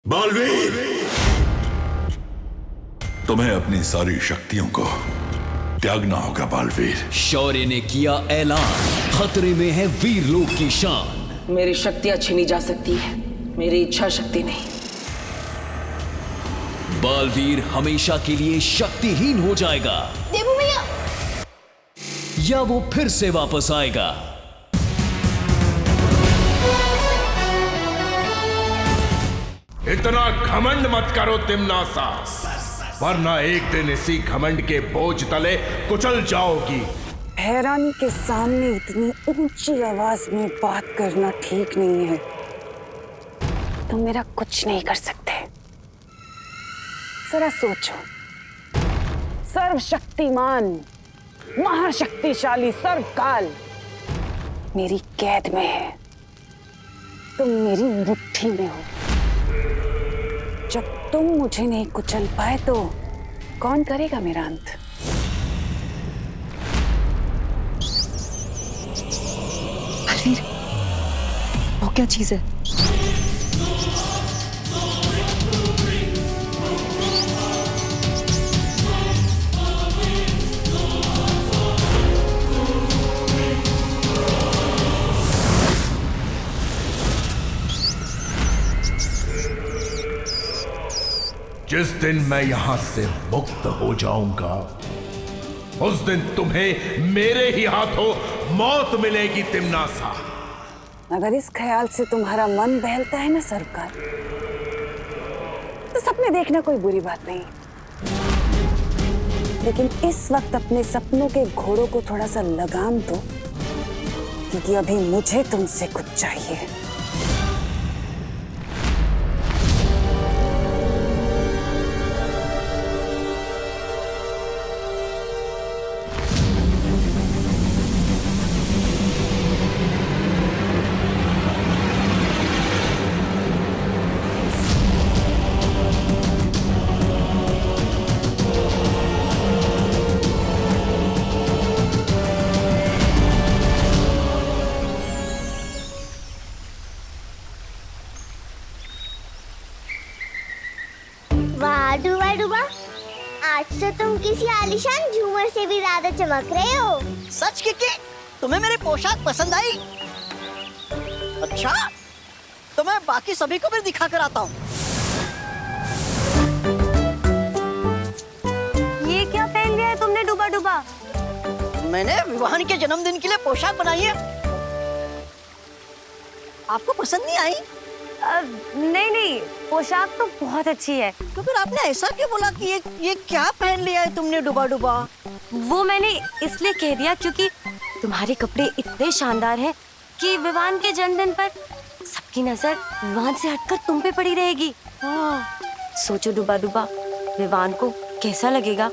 बालवीर, तुम्हें अपनी सारी शक्तियों को त्यागना होगा बालवीर। शौर्य ने किया ऐलान, खतरे में है वीरलोक की शान। मेरी शक्तियां छीनी जा सकती है, मेरी इच्छा शक्ति नहीं। बालवीर हमेशा के लिए शक्तिहीन हो जाएगा देवू भैया, या वो फिर से वापस आएगा। इतना घमंड मत करो तिम्नासा, वरना एक दिन इसी घमंड के बोझ तले कुचल जाओगी। हैरानी के सामने इतनी ऊंची आवाज में बात करना ठीक नहीं है। तुम मेरा कुछ नहीं कर सकते। जरा सोचो, सर्वशक्तिमान महाशक्तिशाली सर्वकाल मेरी कैद में है, तुम मेरी मुट्ठी में हो। जब तुम मुझे नहीं कुचल पाए तो कौन करेगा मेरा अंत? बलवीर, वो क्या चीज है? जिस दिन मैं यहां से मुक्त हो जाऊंगा, उस दिन तुम्हें मेरे ही हाथों मौत मिलेगी तिम्नासा। अगर इस ख्याल से तुम्हारा मन बहलता है ना सरकार, तो सपने देखना कोई बुरी बात नहीं, लेकिन इस वक्त अपने सपनों के घोड़ों को थोड़ा सा लगाम दो, क्योंकि अभी मुझे तुमसे कुछ चाहिए। वाह डूबा डूबा, आज तो तुम किसी आलीशान झूमर से भी ज्यादा चमक रहे हो। सच की तुम्हें मेरी पोशाक पसंद आई? अच्छा, तो मैं बाकी सभी को भी दिखा कर आता हूँ। ये क्या पहन लिया है तुमने डूबा डूबा? मैंने विवाहन के जन्मदिन के लिए पोशाक बनाई है। आपको पसंद नहीं आई? नहीं नहीं, पोशाक तो बहुत अच्छी है। तो फिर आपने ऐसा क्यों बोला कि ये क्या पहन लिया है तुमने डूबा डूबा? वो मैंने इसलिए कह दिया क्योंकि तुम्हारे कपड़े इतने शानदार हैं कि विवान के जन्मदिन पर सबकी नजर विवान से हटकर तुम पे पड़ी रहेगी। सोचो डूबा डूबा, विवान को कैसा लगेगा?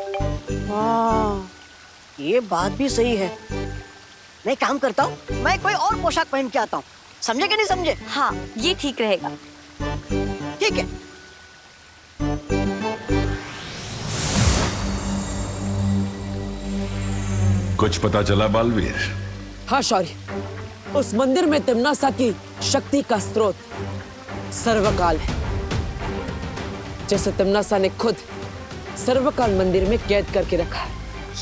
ये बात भी सही है। मैं काम करता हूँ, मैं कोई और पोशाक पहन के आता हूँ। समझे कि नहीं समझे? हाँ, ये ठीक रहेगा। ठीक है। कुछ पता चला बालवीर? हाँ शौर्य, उस मंदिर में तिम्नासा की शक्ति का स्रोत सर्वकाल है, जैसे तिम्नासा ने खुद सर्वकाल मंदिर में कैद करके रखा है।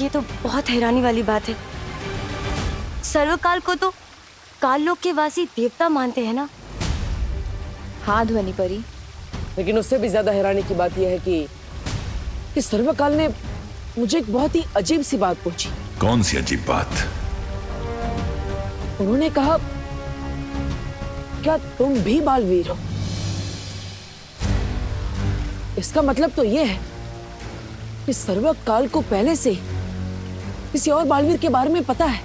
ये तो बहुत हैरानी वाली बात है। सर्वकाल को तो काल लोक के वासी देवता मानते हैं ना? हाँ ध्वनि परी, लेकिन उससे भी ज्यादा हैरानी की बात यह है कि सर्वकाल ने मुझे एक बहुत ही अजीब सी बात पूछी। कौन सी अजीब बात? उन्होंने कहा, क्या तुम भी बालवीर हो? इसका मतलब तो यह है कि सर्वकाल को पहले से किसी और बालवीर के बारे में पता है,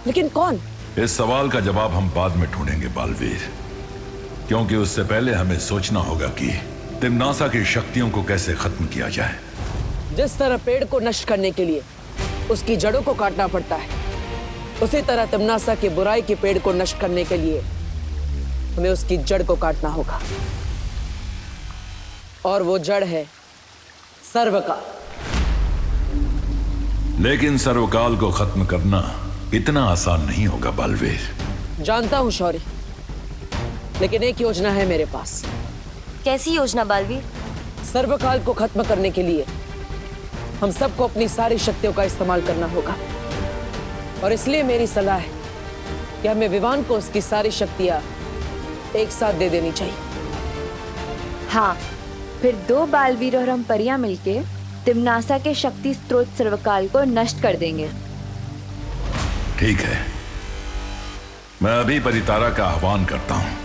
लेकिन कौन? इस सवाल का जवाब हम बाद में ढूंढेंगे बालवीर, क्योंकि उससे पहले हमें सोचना होगा कि तिम्नासा की शक्तियों को कैसे खत्म किया जाए। जिस तरह पेड़ को नष्ट करने के लिए उसकी जड़ों को काटना पड़ता है, उसी तरह तिम्नासा की बुराई के पेड़ को नष्ट करने के लिए हमें उसकी जड़ को काटना होगा, और वो जड़ है सर्वकाल। लेकिन सर्वकाल को खत्म करना इतना आसान नहीं होगा बालवीर। जानता हूं शौर्य, लेकिन एक योजना है मेरे पास। कैसी योजना बालवीर? सर्वकाल को खत्म करने के लिए हम सबको अपनी सारी शक्तियों का इस्तेमाल करना होगा, और इसलिए मेरी सलाह है कि हमें विवान को उसकी सारी शक्तियां एक साथ दे देनी चाहिए। हाँ, फिर 2 बालवीर और हम परियां मिलके तिम्नासा के शक्ति स्रोत सर्वकाल को नष्ट कर देंगे। ठीक है, मैं अभी परितारा का आह्वान करता हूं।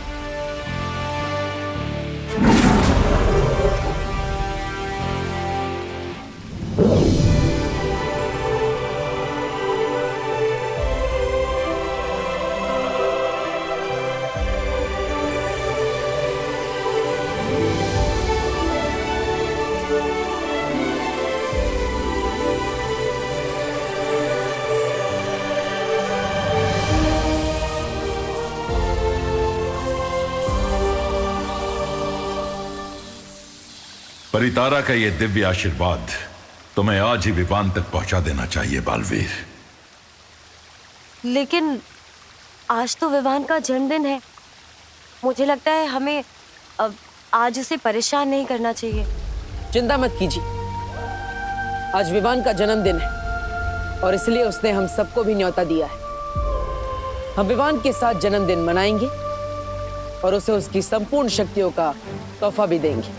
परितारा का यह दिव्य आशीर्वाद तुम्हें आज ही विवान तक पहुंचा देना चाहिए बालवीर। लेकिन आज तो विवान का जन्मदिन है। मुझे लगता है हमें अब आज उसे परेशान नहीं करना चाहिए। चिंता मत कीजिए, आज विवान का जन्मदिन है और इसलिए उसने हम सबको भी न्योता दिया है। हम विवान के साथ जन्मदिन मनाएंगे और उसे उसकी संपूर्ण शक्तियों का तोहफा भी देंगे।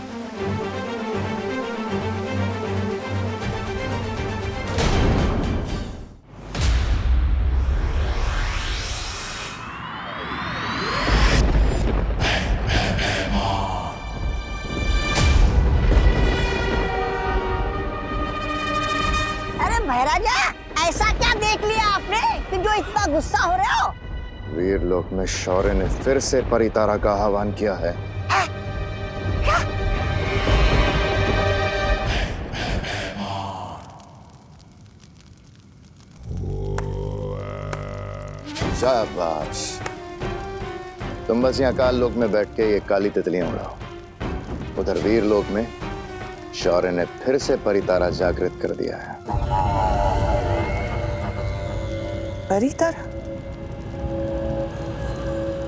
महाराजा, ऐसा क्या देख लिया आपने कि जो इतना गुस्सा हो रहे हो? वीरलोक में शौर्य ने फिर से परितारा का आह्वान किया है। क्या? शाबाश, तुम बस यहाँ काल लोक में बैठ के ये काली तितलियां उड़ाओ। उधर वीरलोक में शौर्य ने फिर से परितारा जागृत कर दिया है। परितारा?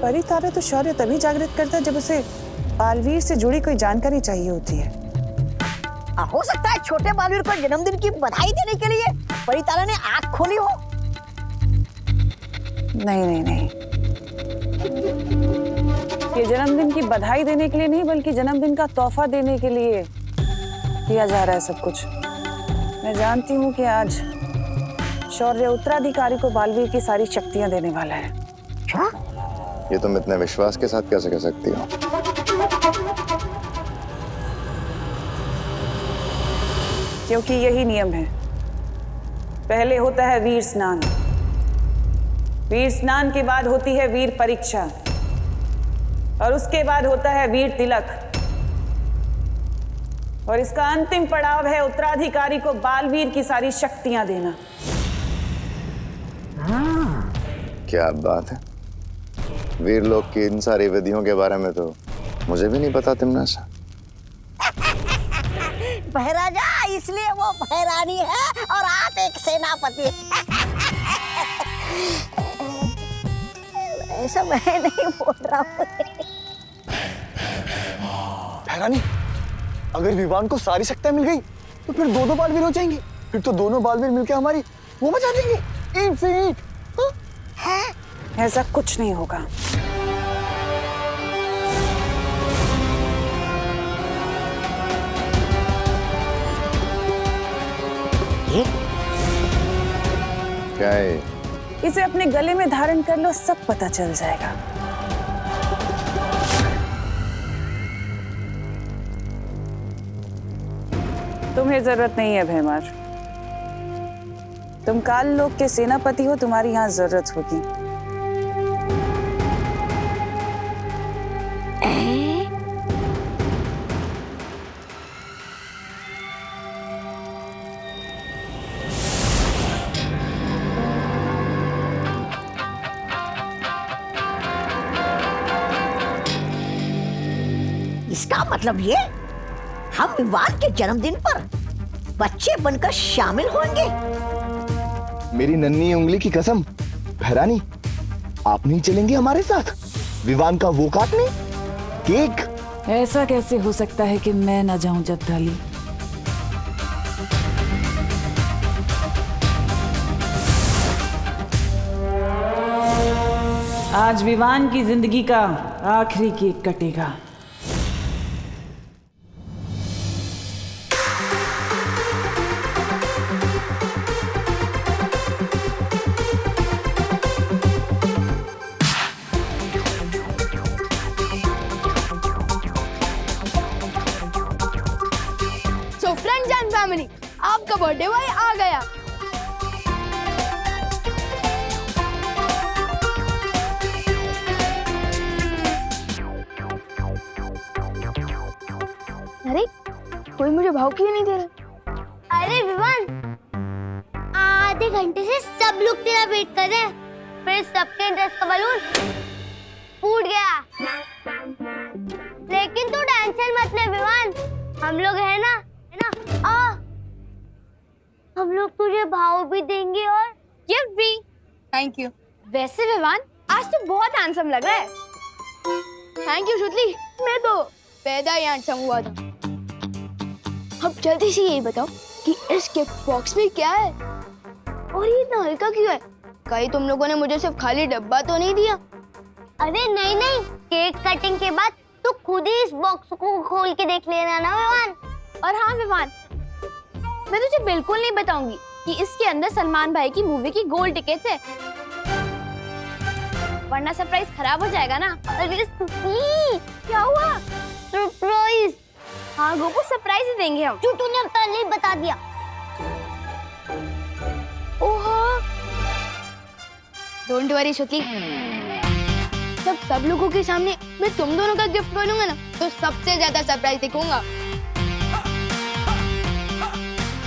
परितारा तो शौर्य तभी जागृत करता है जब उसे बालवीर से जुड़ी कोई जानकारी चाहिए होती है। हो सकता है छोटे बालवीर को जन्मदिन की बधाई देने के लिए परितारा ने आंख खोली हो। नहीं नहीं नहीं, ये जन्मदिन की बधाई देने के लिए नहीं बल्कि जन्मदिन का तोहफा देने के लिए किया जा रहा है सब कुछ। मैं जानती हूँ कि आज शौर्य उत्तराधिकारी को बालवीर की सारी शक्तियां देने वाला है। क्या? ये तुम इतने विश्वास के साथ कैसे कह सकती हो? क्योंकि यही नियम है। पहले होता है वीर स्नान, वीर स्नान के बाद होती है वीर परीक्षा, और उसके बाद होता है वीर तिलक, और इसका अंतिम पड़ाव है उत्तराधिकारी को बालवीर की सारी शक्तियां देना। क्या बात है, वीरलोक की इन सारी विधियों के बारे में तो मुझे भी नहीं पता तिम्नासा। महाराजा, इसलिए वो भैरानी है और आप एक सेनापति। ऐसा मैं नहीं बोल रहा हूँ। भैरानी, अगर विवान को सारी शक्तियां मिल गई तो फिर 2-2 बालवीर हो जाएंगे। फिर तो दोनों बालवीर मिलकर हमारी वो बचा देंगे। इनफिनिट। ऐसा कुछ नहीं होगा। ये क्या है? इसे अपने गले में धारण कर लो, सब पता चल जाएगा। तुम्हें जरूरत नहीं है भैमार, तुम काल लोक के सेनापति हो, तुम्हारी यहां जरूरत होगी। इसका मतलब ये हम विवान के जन्मदिन पर बच्चे बनकर शामिल होंगे। मेरी नन्ही उंगली की कसम, भैरानी, आप नहीं चलेंगे हमारे साथ विवान का वो काटने? केक ऐसा कैसे हो सकता है कि मैं न जाऊं जगदाली? आज विवान की जिंदगी का आखिरी केक कटेगा। सो फ्रेंड्स एंड फैमिली, आपका बर्थडे बॉय आ गया। अरे कोई मुझे भाव क्यों नहीं दे रहा? अरे विवान, आधे घंटे से सब लोग तेरा वेट कर रहे हैं, फिर सबके ड्रेस का बलून फूट गया। लेकिन तू टेंशन मत ले विवान, हम लोग है ना, हम लोग तुझे भाव भी देंगे और गिफ्ट भी। Thank you. वैसे विवान, आज तो बहुत हैंडसम लग रहा है। थैंक यू शुतली, मैं तो पैदा ही हैंडसम हुआ था। अब जल्दी से यही बताओ कि इस गिफ्ट बॉक्स में क्या है और ये इतना हल्का क्यों है? कहीं तुम लोगों ने मुझे सिर्फ खाली डब्बा तो नहीं दिया? अरे नहीं नहीं, केक कटिंग के बाद तू खुद ही इस बॉक्स को खोल के देख लेना ना विवान। और हाँ विवान, मैं तुझे बिल्कुल नहीं बताऊंगी कि इसके अंदर सलमान भाई की मूवी की गोल्ड टिकट्स है, वरना सरप्राइज खराब हो जाएगा ना। अरे क्या हुआ? सरप्राइज? हाँ गोपू, सरप्राइज ही देंगे हम। जो तूने अब पहले ही बता दिया। ओहो, डोंट वरी शुतली, जब सब लोगों के सामने मैं तुम दोनों का गिफ्ट बनूंगा ना, तो सबसे ज्यादा सरप्राइज दिखाऊंगा।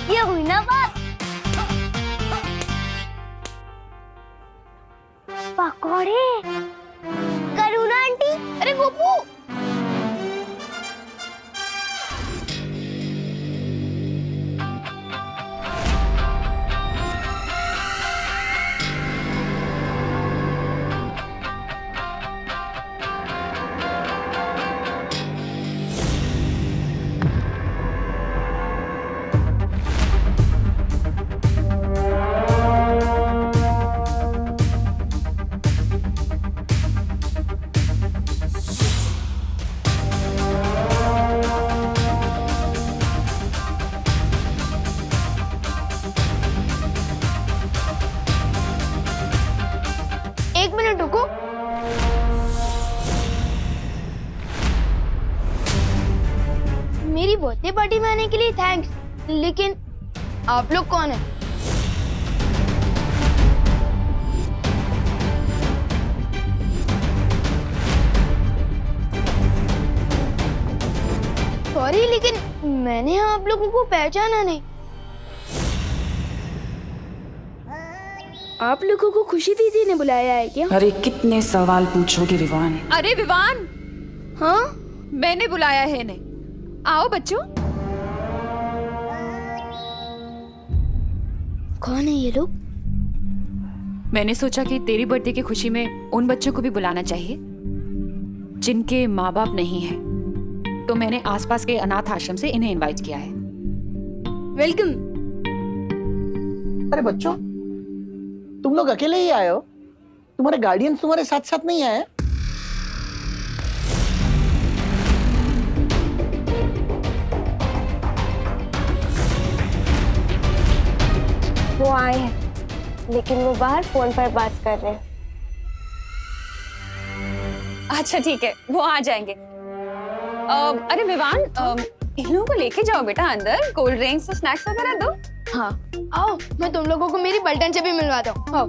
ये हुई ना बात। पकौड़े करुणा आंटी। अरे गोपू, एक मिनट रुको। मेरी बर्थडे पार्टी में आने के लिए थैंक्स, लेकिन आप लोग कौन हैं? सॉरी, लेकिन मैंने आप लोगों को पहचाना नहीं। आप लोगों को खुशी दीदी ने बुलाया है क्या? अरे कितने सवाल पूछोगे विवान? अरे विवान, हाँ, मैंने बुलाया है इन्हें। आओ बच्चों। कौन है ये लोग? मैंने सोचा कि तेरी बर्थडे की खुशी में उन बच्चों को भी बुलाना चाहिए जिनके माँ बाप नहीं है, तो मैंने आसपास के अनाथ आश्रम से इन्हें इनवाइट किया है। वेलकम। अरे बच्चों, तुम लोग अकेले ही आए हो? तुम्हारे गार्डियंस तुम्हारे साथ साथ नहीं आए? वो आए हैं, लेकिन वो बाहर फोन पर बात कर रहे हैं। अच्छा ठीक है, वो आ जाएंगे। अरे विवान, इन लोगों को लेके जाओ बेटा अंदर, कोल्ड ड्रिंक्स और स्नैक्स वगैरह दो। हाँ आओ, मैं तुम लोगों को मेरी पलटन से भी मिलवाता हूँ। आओ।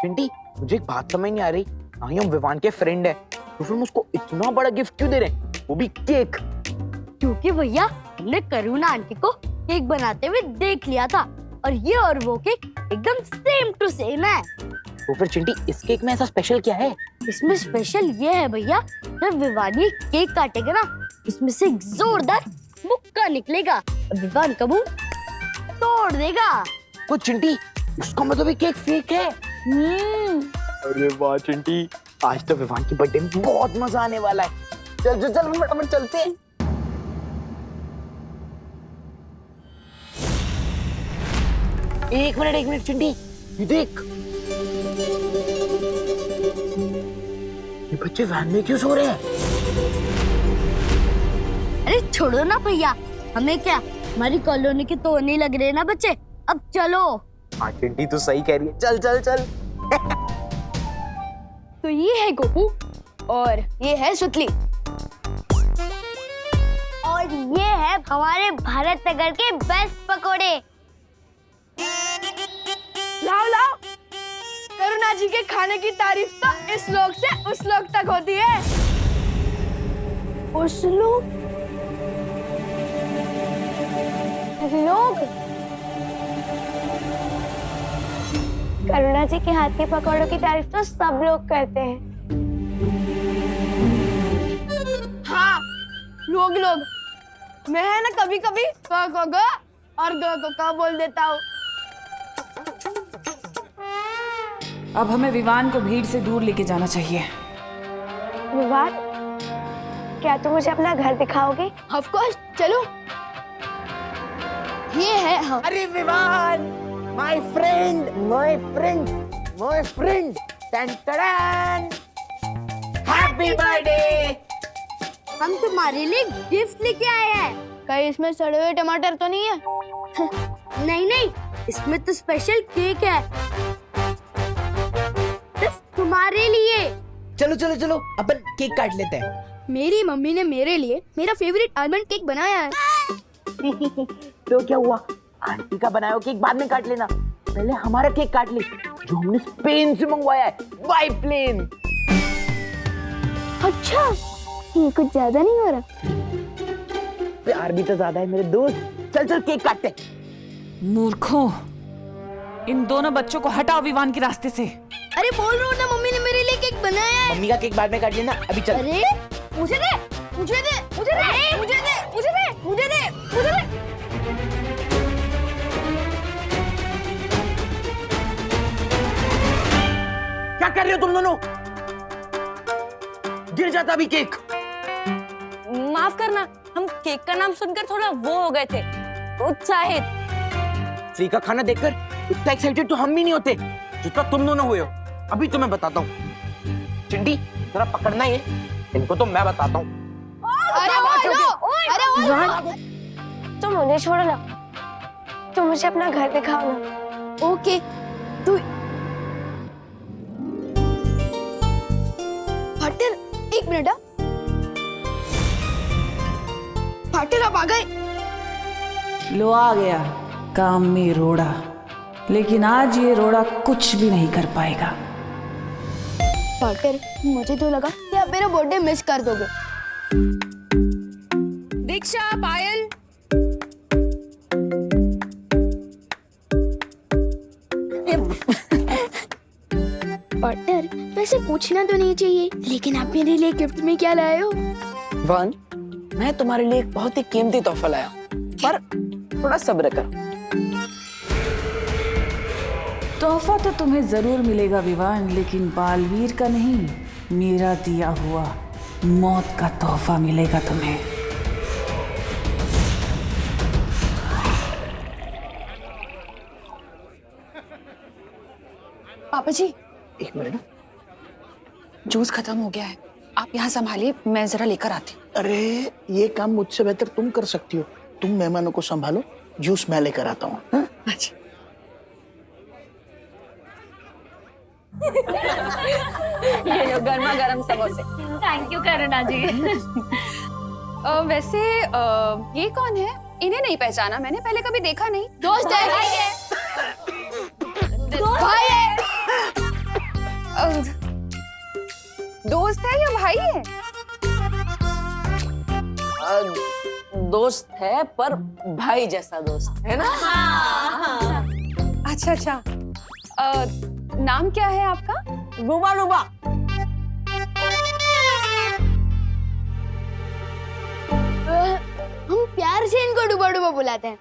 चिंटी, मुझे एक बात समझ नहीं आ रही, ना ही हम विवान के फ्रेंड है, तो फिर हम उसको इतना बड़ा गिफ्ट क्यों दे रहे हैं, वो भी केक? क्योंकि भैया, हमने करुणा आंटी को केक बनाते हुए देख लिया था, और ये और वो केक एकदम सेम टू सेम है। तो फिर चिंटी, इस केक में ऐसा स्पेशल क्या है? इसमें स्पेशल ये है भैया, जब विवान ये केक काटेगा ना, इसमें से एक जोरदार मुक्का निकलेगा और विवान का मुंह तोड़ देगा। वो चिंटी, उसका मतलब ये केक फेक है। अरे वाह चिंटी, आज तो विवान की बर्थडे में बहुत मजा आने वाला है। चल चल चल फटाफट चलते हैं। एक मिनट चिंटी, ये देख, ये बच्चे वैन में क्यों सो रहे हैं? अरे छोड़ो ना भैया, हमें क्या, हमारी कॉलोनी के तो नहीं लग रहे ना बच्चे। अब चलो। हाँ चिंटी तू सही कह रही है, चल चल चल। तो ये है गोपू और ये है सुतली और ये है हमारे भारत नगर के बेस्ट पकोड़े। लाओ लाओ, करुणा जी के खाने की तारीफ तो इस लोक से उस लोक तक होती है। उस लोक करुणा जी के हाथ के पकौड़ों की तारीफ तो सब लोग करते हैं। हाँ, लोग मैं है ना कभी कभी ग और ग बोल देता हूँ। अब हमें विवान को भीड़ से दूर लेके जाना चाहिए। विवान, क्या तुम मुझे अपना घर दिखाओगे? ऑफ कोर्स, चलो। ये है हम। अरे विवान, माय फ्रेंड, टन हैप्पी बर्थडे। हम तुम्हारे लिए गिफ्ट लेके आए हैं। कहीं इसमें सड़े हुए टमाटर तो नहीं है? नहीं, इसमें तो स्पेशल केक है सिर्फ तुम्हारे लिए। चलो अपन केक काट लेते हैं। मेरी मम्मी ने मेरे लिए मेरा फेवरेट आलमंड केक बनाया है। तो क्या हुआ, आंटी का बनाया केक बाद में काट लेना, पहले हमारा केक काट ले जो हमने स्पेन से मंगवाया है बाय प्लेन। अच्छा, ये कुछ ज्यादा नहीं हो रहा? प्यार भी तो ज्यादा है मेरे दोस्त। चल केक काटते। मूर्खों, इन दोनों बच्चों को हटाओ विवान के रास्ते से। अरे बोल रहा हूँ ना, मम्मी ने मेरे लिए केक बनाया है। मम्मी का केक बाद में काट लेना, अभी चल। अरे मुझे दे। क्या कर रहे हो तुम दोनों? गिर जाता अभी केक। माफ करना, हम केक का नाम सुनकर थोड़ा वो हो गए थे, उत्साहित। फ्री का खाना देखकर इतना एक्साइटेड तो हम भी नहीं होते जितना तुम दोनों हुए हो। अभी तुम्हें बताता हूँ। चिंटी, जरा पकड़ना है इनको, तो मैं बताता हूँ। तुम मुझे छोड़ो ना, तुम मुझे अपना घर दिखाओ ना। ओके, तू पाटिल, एक मिनट। पाटिल, आप आ गए। लो आ गया काम में रोड़ा, लेकिन आज ये रोड़ा कुछ भी नहीं कर पाएगा। पाटिल, मुझे तो लगा कि आप मेरा बर्थडे मिस कर दोगे। दीक्षा, पायल, पार्टनर, वैसे पूछना तो नहीं चाहिए, लेकिन आप मेरे लिए गिफ्ट में क्या लाए हो? वन, मैं तुम्हारे लिए एक बहुत ही कीमती तोहफा लाया हूं, पर थोड़ा सब्र करो। तोहफा तो तुम्हें जरूर मिलेगा विवान, लेकिन बालवीर का नहीं, मेरा दिया हुआ मौत का तोहफा मिलेगा तुम्हें। पापा जी, एक मिनट। जूस खत्म हो गया है, आप यहाँ संभालिए, मैं जरा लेकर आती हूँ। अरे ये काम मुझसे बेहतर तुम कर सकती हो। तुम मेहमानों को संभालो, जूस मैं लेकर आता हूँ। अच्छा। ये लो गर्मा गर्म समोसे। थैंक यू करुणा जी। वैसे ये कौन है? इन्हें नहीं पहचाना मैंने, पहले कभी देखा नहीं। दोस्त है। भाई है। दोस्त है या भाई है? दोस्त है, पर भाई जैसा दोस्त है ना। अच्छा। नाम क्या है आपका? रूबा। हम प्यार से इनको डुबा डुबा बुलाते हैं।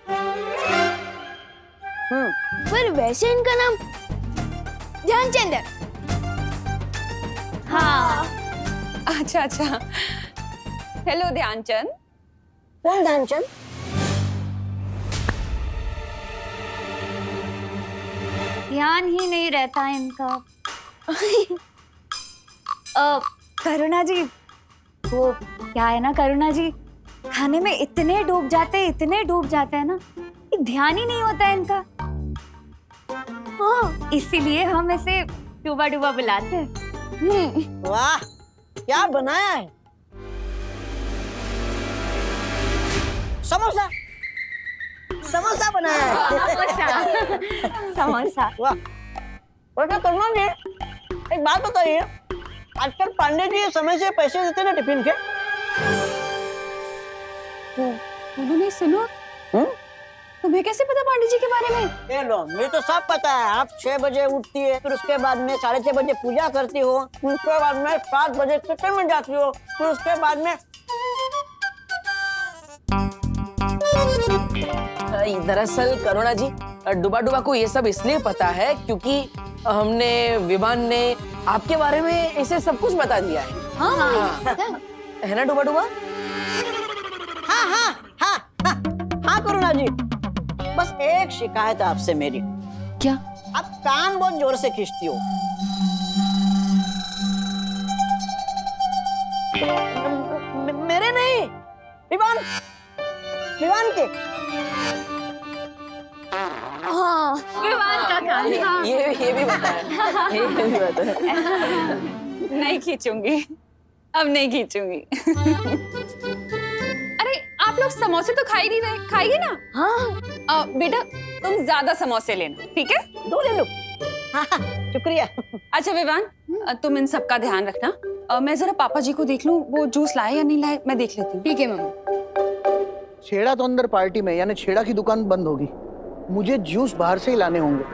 पर वैसे इनका नाम ध्यानचंद है। हाँ। अच्छा अच्छा। हेलो ध्यानचंद। कौन ध्यानचंद? ध्यान ही नहीं रहता इनका। करुणा जी, वो क्या है ना करुणा जी, खाने में इतने डूब जाते हैं ना कि ध्यान ही नहीं होता है इनका। हाँ, इसीलिए हम इसे डूबा डूबा बुलाते हैं। वाह, क्या बनाया है? समोसा, समोसा बनाया है। समोसा। वाह। वैसे करुणा जी, एक बात बताइए, आजकल पांडे जी समय से पैसे देते ना टिफिन के? उन्होंने सुनो। तुम्हें कैसे पता पांडे जी के बारे में? ये लो, मुझे तो सब पता है। आप 6 बजे उठती है, फिर उसके बाद में 6:30 बजे पूजा करती हो, उसके बाद में 7 बजे किचन में जाती हो, फिर उसके बाद में दरअसल करुणा जी, डुबा डुबा को ये सब इसलिए पता है क्योंकि हमने विवान ने आपके बारे में इसे सब कुछ बता दिया है। हाँ। है ना डुबा डुबा? हाँ हाँ हाँ हाँ हाँ करुणा जी, बस एक शिकायत है आपसे मेरी। क्या? आप कान बहुत जोर से खींचती हो। मेरे नहीं, विवान, विवान के। हाँ, विवान का कान। ये भी बताया। ये भी बताया। नहीं खींचूंगी, अब नहीं खींचूंगी। अरे आप लोग समोसे तो खा ही नहीं रहे, खाइए ना। हाँ। बेटा तुम ज्यादा समोसे लेना, ठीक है? 2 ले लो। हाँ, शुक्रिया। अच्छा विवान, तुम इन सब का ध्यान रखना। मैं जरा पापा जी को देख लूं, वो जूस लाए या नहीं लाए, मैं देख लेती हूँ। ठीक है मम्मी। छेड़ा तो अंदर पार्टी में, यानी छेड़ा की दुकान बंद होगी। मुझे जूस बाहर से ही लाने होंगे।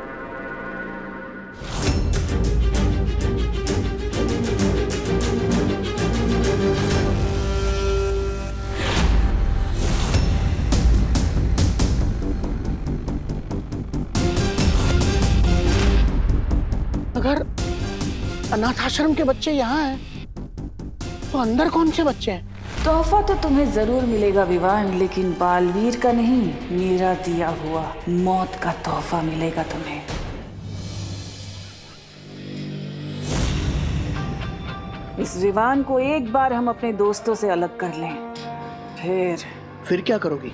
अगर अनाथ आश्रम के बच्चे यहाँ हैं, तो अंदर कौन से बच्चे हैं? तोहफा तो तुम्हें जरूर मिलेगा विवान, लेकिन बालवीर का नहीं, मेरा दिया हुआ मौत का तोहफा मिलेगा तुम्हें। इस विवान को एक बार हम अपने दोस्तों से अलग कर लें, फिर क्या करोगी?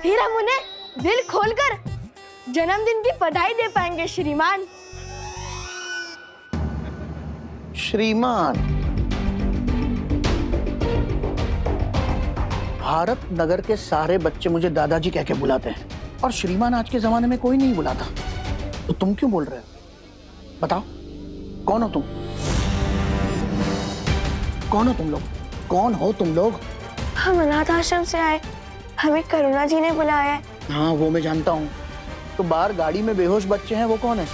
फिर हम उन्हें दिल खोलकर जन्मदिन की बधाई दे पाएंगे श्रीमान। श्रीमान, भारत नगर के सारे बच्चे मुझे दादाजी कह के बुलाते हैं, और श्रीमान आज के जमाने में कोई नहीं बुलाता। तो तुम क्यों बोल रहे हो? बताओ, कौन हो तुम? कौन हो तुम लोग? कौन हो तुम लोग? हम अनाथ आश्रम से आए, हमें करुणा जी ने बुलाया है। हाँ, वो मैं जानता हूँ। तो बाहर गाड़ी में बेहोश बच्चे हैं, वो कौन है?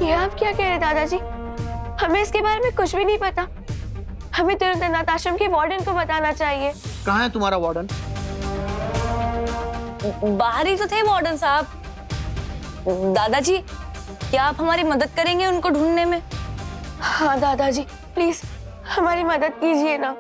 ये आप क्या कह रहे दादाजी? हमें इसके बारे में कुछ भी नहीं पता। हमें तुरंत अनाथ आश्रम के वार्डन को बताना चाहिए। कहाँ है तुम्हारा वार्डन? बाहर ही तो थे वार्डन साहब। दादाजी, क्या आप हमारी मदद करेंगे उनको ढूंढने में? हाँ दादाजी, प्लीज हमारी मदद कीजिए ना।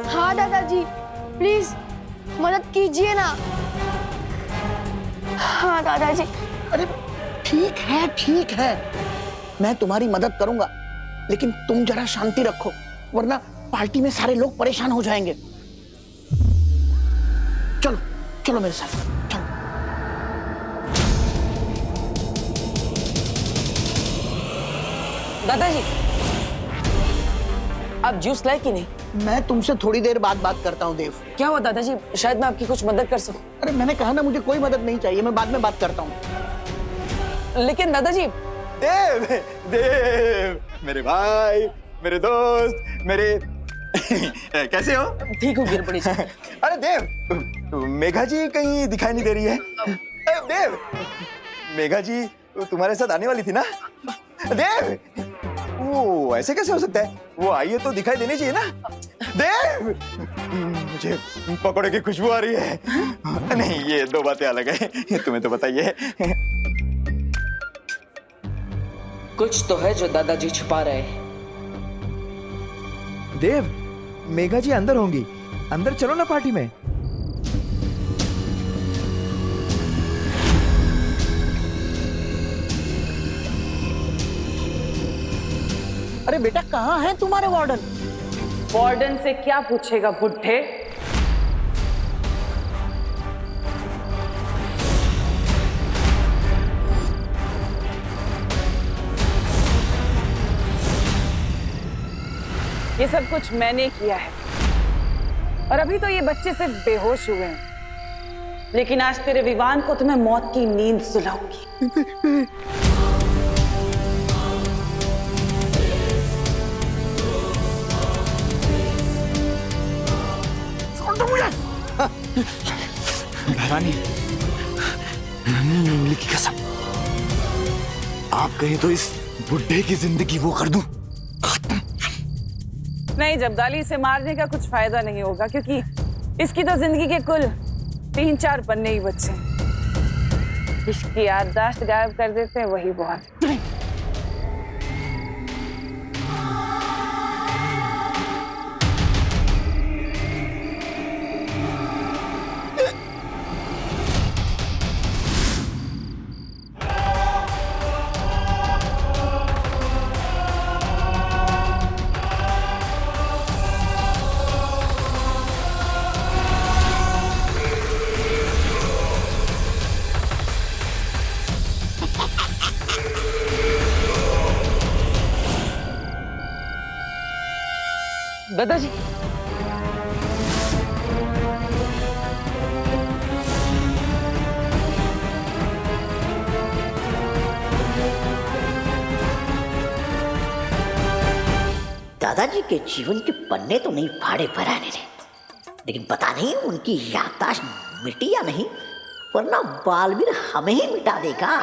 हाँ दादाजी, प्लीज मदद कीजिए ना। हाँ दादाजी। अरे ठीक है, मैं तुम्हारी मदद करूंगा, लेकिन तुम जरा शांति रखो, वरना पार्टी में सारे लोग परेशान हो जाएंगे। चलो चलो मेरे साथ, चलो। दादाजी, आप जूस लाए कि नहीं? मैं तुमसे थोड़ी देर बाद बात करता हूँ देव। क्या हुआ दादाजी? शायद मैं आपकी कुछ मदद कर सकूं। अरे मैंने कहा ना, मुझे कोई मदद नहीं चाहिए, मैं बाद में बात करता हूँ। लेकिन दादाजी। देव, देव, मेरे भाई, मेरे दोस्त, मेरे कैसे हो? ठीक हो गिरपड़ी। अरे देव, मेघा जी कहीं दिखाई नहीं दे रही है। देव, मेघा जी तुम्हारे साथ आने वाली थी ना? देव, वो ऐसे कैसे हो सकता है? वो आई है तो दिखाई देनी चाहिए ना? देव, मुझे पकौड़े की खुशबू आ रही है। नहीं, ये दो बातें अलग है, तुम्हें तो बताइए। कुछ तो है जो दादाजी छुपा रहे हैं। देव, मेघा जी अंदर होंगी, अंदर चलो ना पार्टी में। अरे बेटा, कहाँ है तुम्हारे वार्डन? वार्डन से क्या पूछेगा बुढ़े? ये सब कुछ मैंने किया है और अभी तो ये बच्चे सिर्फ बेहोश हुए हैं, लेकिन आज तेरे विवान को तुम्हें मौत की नींद सुलाऊंगी। भवानी, नन्ही उंगली की कसम, आप कहें तो इस बुढ़े की जिंदगी वो कर दूं। नहीं, जब्दाली, इसे मारने का कुछ फायदा नहीं होगा, क्योंकि इसकी तो जिंदगी के कुल 3-4 पन्ने ही बचे। इसकी याददाश्त गायब कर देते हैं, वही बहुत है। दादाजी, दादाजी के जीवन के पन्ने तो नहीं फाड़े भराने ने, लेकिन पता नहीं उनकी याददाश्त मिटी या नहीं, वरना बालवीर हमें ही मिटा देगा।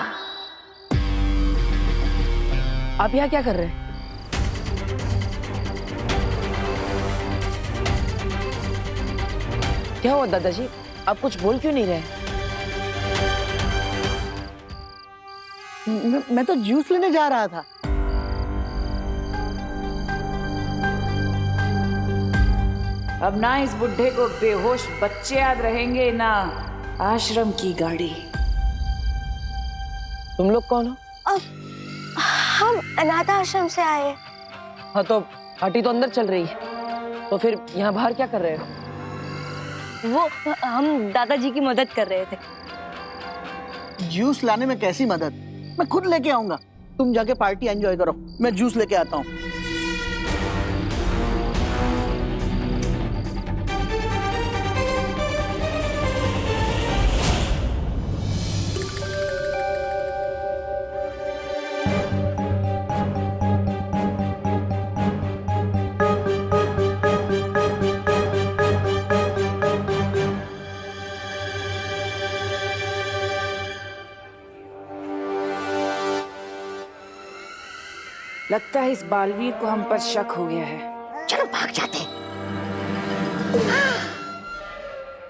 आप यहाँ क्या कर रहे हैं? क्या हुआ दादाजी, आप कुछ बोल क्यों नहीं रहे? मैं तो जूस लेने जा रहा था। अब ना इस बुढ़े को बेहोश बच्चे याद रहेंगे, ना आश्रम की गाड़ी। तुम लोग कौन हो? हम अनाथ आश्रम से आए। हाँ, तो पार्टी तो अंदर चल रही है, तो फिर यहाँ बाहर क्या कर रहे हो? वो हम दादाजी की मदद कर रहे थे। जूस लाने में कैसी मदद? मैं खुद लेके आऊंगा। तुम जाके पार्टी एंजॉय करो, मैं जूस लेके आता हूँ। लगता है इस बालवीर को हम पर शक हो गया है। चलो भाग जाते।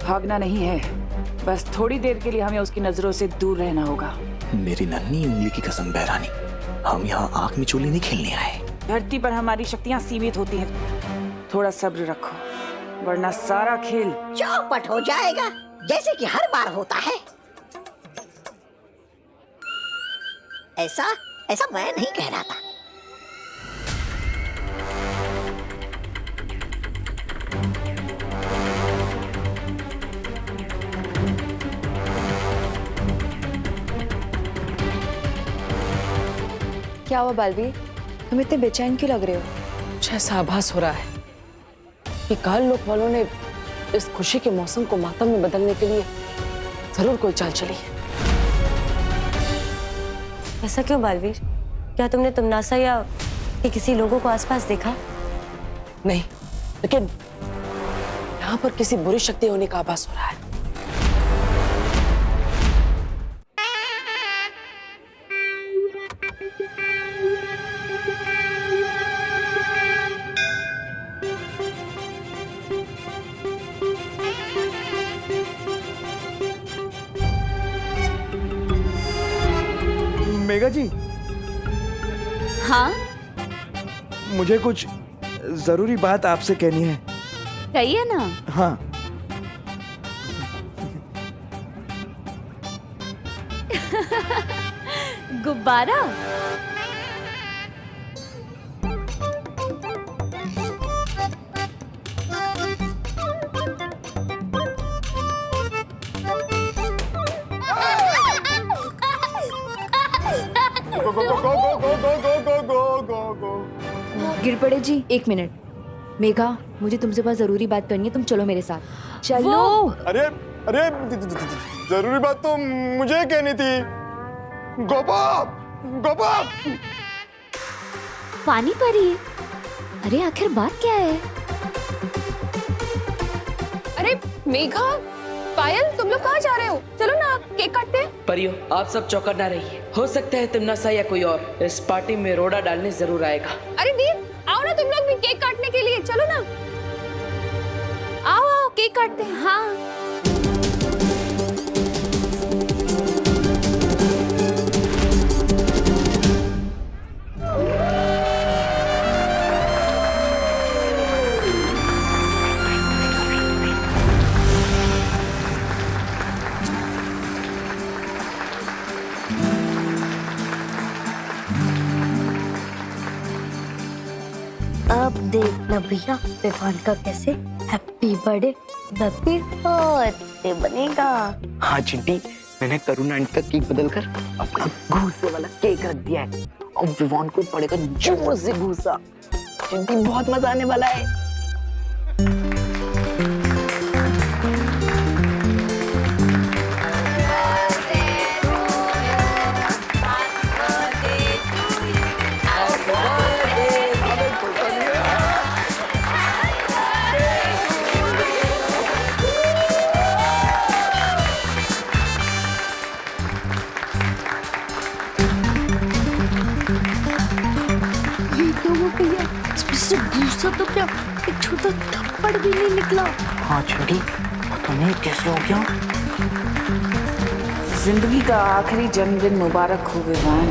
भागना नहीं है, बस थोड़ी देर के लिए हमें उसकी नजरों से दूर रहना होगा। मेरी नन्ही उंगली की कसम बहरानी, हम यहाँ आंख मिचोली नहीं खेलने आए। धरती पर हमारी शक्तियाँ सीमित होती हैं, थोड़ा सब्र रखो, वरना सारा खेल चौपट हो जाएगा, जैसे कि हर बार होता है। ऐसा मैं नहीं कह रहा था। क्या हुआ बालवीर, तुम इतने बेचैन क्यों लग रहे हो? मुझे ऐसा आभास हो रहा है कि काल लोक वालों ने इस खुशी के मौसम को मातम में बदलने के लिए जरूर कोई चाल चली है। ऐसा क्यों बालवीर? क्या तुमने तुमनासा या किसी लोगों को आसपास देखा? नहीं, लेकिन यहाँ पर किसी बुरी शक्ति होने का आभास हो रहा है। मेघा जी। हाँ मुझे कुछ जरूरी बात आपसे कहनी है। कहिए ना। हाँ गुब्बारा। गिर पड़े जी, 1 मिनट। मेघा, मुझे तुमसे बहुत जरूरी बात करनी है, तुम चलो मेरे साथ। चलो। अरे अरे जरूरी बात तो मुझे कहनी थी। गोपा गोपा पानी परी। अरे आखिर बात क्या है? अरे मेघा, पायल, तुम लोग कहाँ जा रहे हो? चलो ना, केक काटते हैं। परियो, आप सब चौकट ना रहिए। हो सकता है तिमनासा या कोई और इस पार्टी में रोड़ा डालने जरूर आएगा। अरे दी, आओ ना तुम लोग भी केक काटने के लिए, चलो ना। आओ आओ केक काटते हैं। हाँ अब देखना भैया विवान का कैसे हैप्पी बर्थडे बनेगा। हाँ चिंटी, मैंने करुणा आंटी का केक बदलकर अपना घूसे वाला केक रख दिया है और विवान को पड़ेगा जोर से घूसा। चिंटी, बहुत मजा आने वाला है। गुस्सा तो क्या, एक छोटा थप्पड़ भी नहीं निकला। हाँ चिंटी, तुम्हें कैसे हो गया? जिंदगी का आखिरी जन्मदिन मुबारक हो विवान।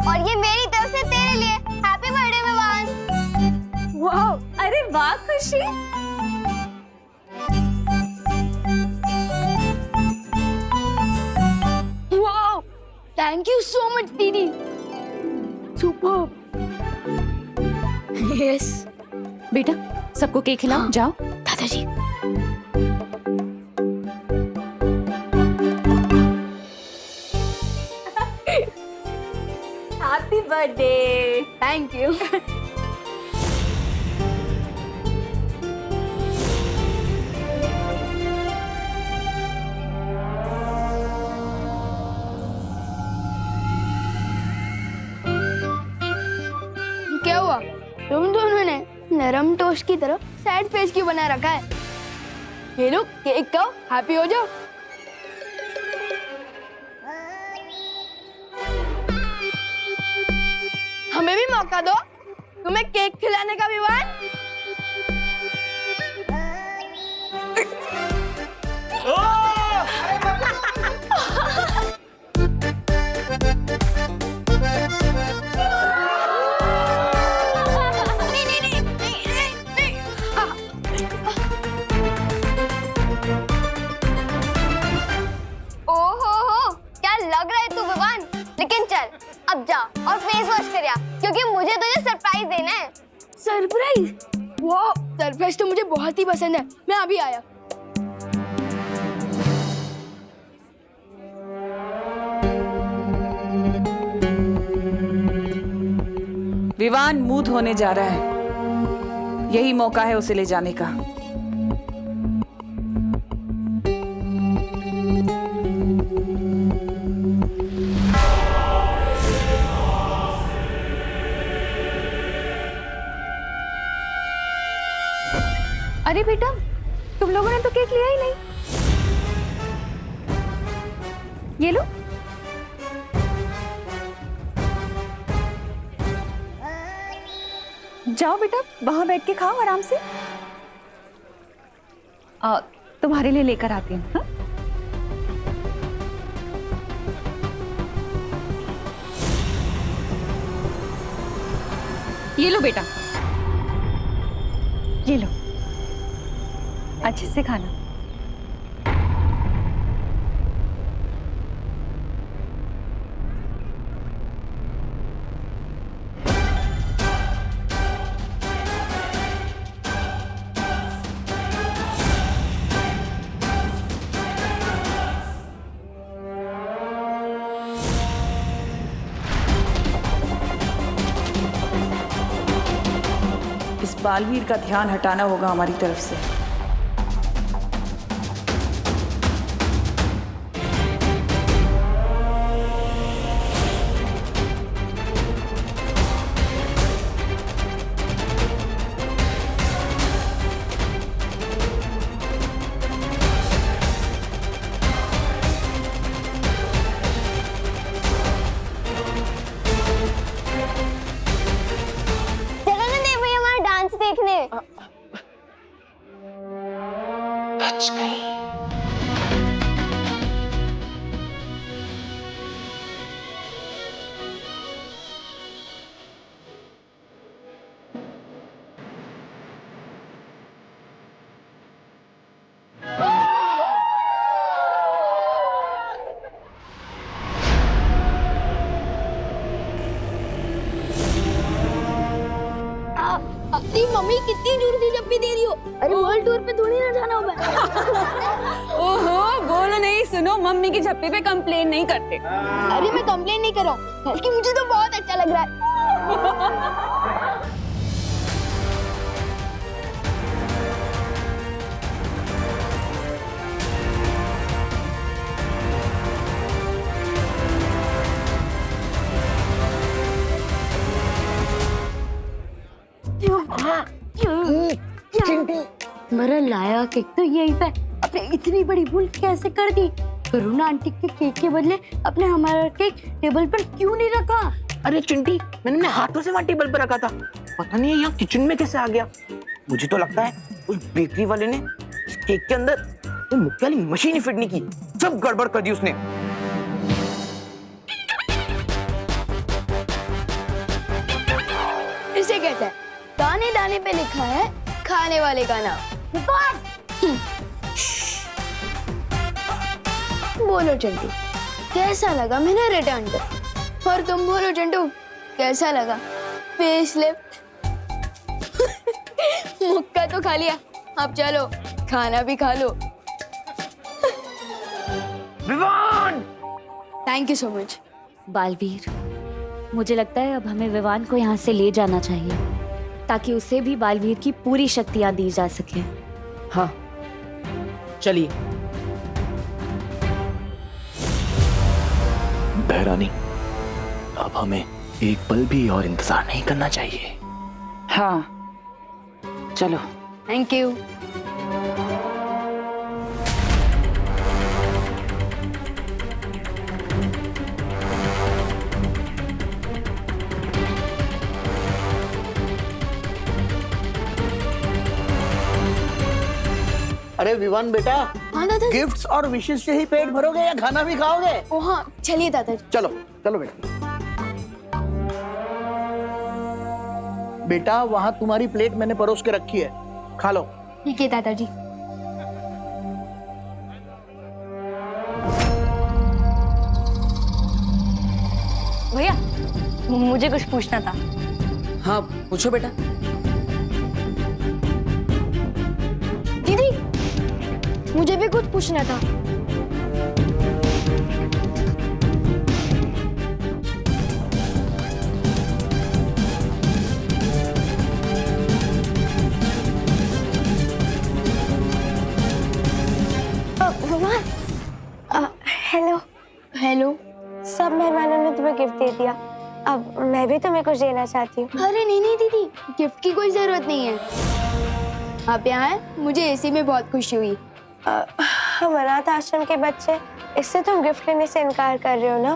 और ये मेरी तरफ से तेरे लिए हैप्पी बर्थडे विवान। वाह, अरे वाह खुशी। वाह, थैंक यू सो मच दीदी। सुपर। यस बेटा, सबको केक खिलाओ। हाँ। जाओ दादाजी। Happy birthday. Thank you. क्या हुआ? तुम दोनों ने नरम टोस्ट की तरह सैड फेस क्यों बना रखा है? ये लो केक खाओ, हैप्पी हो जाओ। हमें भी मौका दो, तुम्हें केक खिलाने का विवान। ओहो, क्या लग रहा है तू विवान? लेकिन चल अब जा और फेस वॉश कर आ, क्योंकि मुझे तुझे सरप्राइज देना है। सरप्राइज? वाह, सरप्राइज तो मुझे बहुत ही पसंद है। मैं अभी आया। विवान मूड होने जा रहा है, यही मौका है उसे ले जाने का। अरे बेटा, तुम लोगों ने तो केक लिया ही नहीं। ये लो। जाओ बेटा, वहां बैठ के खाओ आराम से। तुम्हारे लिए लेकर आती हूँ। हाँ? ये लो बेटा, ये लो, अच्छे से खाना। इस बालवीर का ध्यान हटाना होगा हमारी तरफ से। मम्मी कितनी दूर से जप्पी दे रही हो? अरे वर्ल्ड टूर पे थोड़ी ना जाना होगा। ओहो, बोलो नहीं, सुनो, मम्मी की झप्पी पे कंप्लेन नहीं करते। अरे मैं कंप्लेन नहीं कर रहा हूँ, बल्कि मुझे तो बहुत अच्छा लग रहा है। मेरा लाया केक तो यही पे, अपने इतनी बड़ी भूल कैसे कर दी? करुणा आंटी के केक के बदले अपने हमारा केक टेबल पर क्यों नहीं रखा? अरे चिंटी, मैंने अपने हाथों से वहाँ टेबल पर रखा था, पता नहीं यहाँ किचन में कैसे आ गया। मुझे तो लगता है उस बेकरी वाले ने इस केक के अंदर वो मुक्के वाली मशीन ही फिट नहीं की, सब गड़बड़ कर दी उसने। इसे कहते हैं दाने दाने पे लिखा है खाने वाले का नाम। बोलो चंटू, कैसा लगा मैंने रिटर्न कर? और तुम बोलो चंटू, कैसा लगा फेसलिफ्ट? मुक्का तो खा लिया, अब चलो खाना भी खा लो। Vivaan! Thank you so much. Baalveer, मुझे लगता है अब हमें विवान को यहाँ से ले जाना चाहिए, ताकि उसे भी बालवीर की पूरी शक्तियां दी जा सके। हाँ, चलिए। बहरानी, अब हमें एक पल भी और इंतजार नहीं करना चाहिए। हाँ, चलो। Thank you. अरे विवान बेटा, हाँ दादा, गिफ्ट्स और विशेष से ही पेट भरोगे या खाना भी खाओगे? ओ हाँ, चलिए दादाजी। चलो चलो बेटा। बेटा, वहां तुम्हारी प्लेट मैंने परोस के रखी है, खा लो। ठीक है दादाजी। भैया, मुझे कुछ पूछना था। हाँ, पूछो बेटा। दीदी, मुझे भी कुछ पूछना था। Hello hello. सब मेहमानों ने तुम्हें गिफ्ट दे दिया, अब मैं भी तुम्हें कुछ देना चाहती हूँ। अरे नहीं नहीं दीदी, गिफ्ट की कोई जरूरत नहीं है। आप यहाँ हैं, मुझे इसी में बहुत खुशी हुई। हम अनाथ आश्रम के बच्चे, इससे तुम गिफ्ट लेने से इनकार कर रहे हो ना?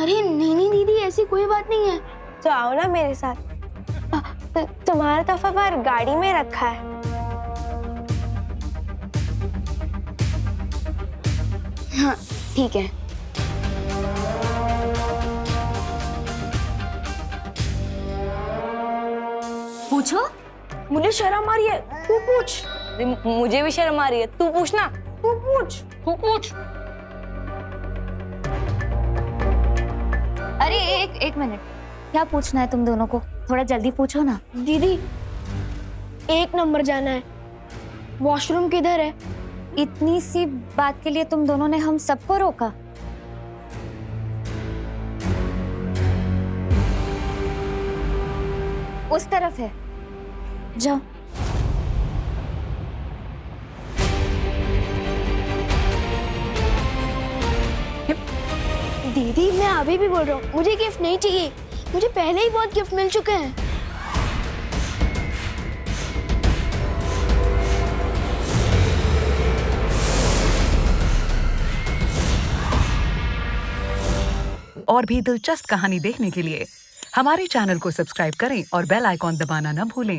अरे नहीं नहीं दीदी, ऐसी कोई बात नहीं है। तो आओ ना मेरे साथ। तुम्हारा तोहफा बाहर गाड़ी में रखा है। हाँ ठीक है। पूछो। मुझे शर्म आ रही है, तू पूछ। मुझे भी शर्म आ रही है, तू पूछना। तू पूछ। तू पूछ। अरे एक मिनट, क्या पूछना है तुम दोनों को? थोड़ा जल्दी पूछो ना। दीदी 1 नंबर जाना है, वॉशरूम किधर है? इतनी सी बात के लिए तुम दोनों ने हम सबको रोका? उस तरफ है, जाओ। दीदी मैं अभी भी बोल रहा हूँ, मुझे गिफ्ट नहीं चाहिए, मुझे पहले ही बहुत गिफ्ट मिल चुके हैं। और भी दिलचस्प कहानी देखने के लिए हमारे चैनल को सब्सक्राइब करें और बेल आइकॉन दबाना न भूलें।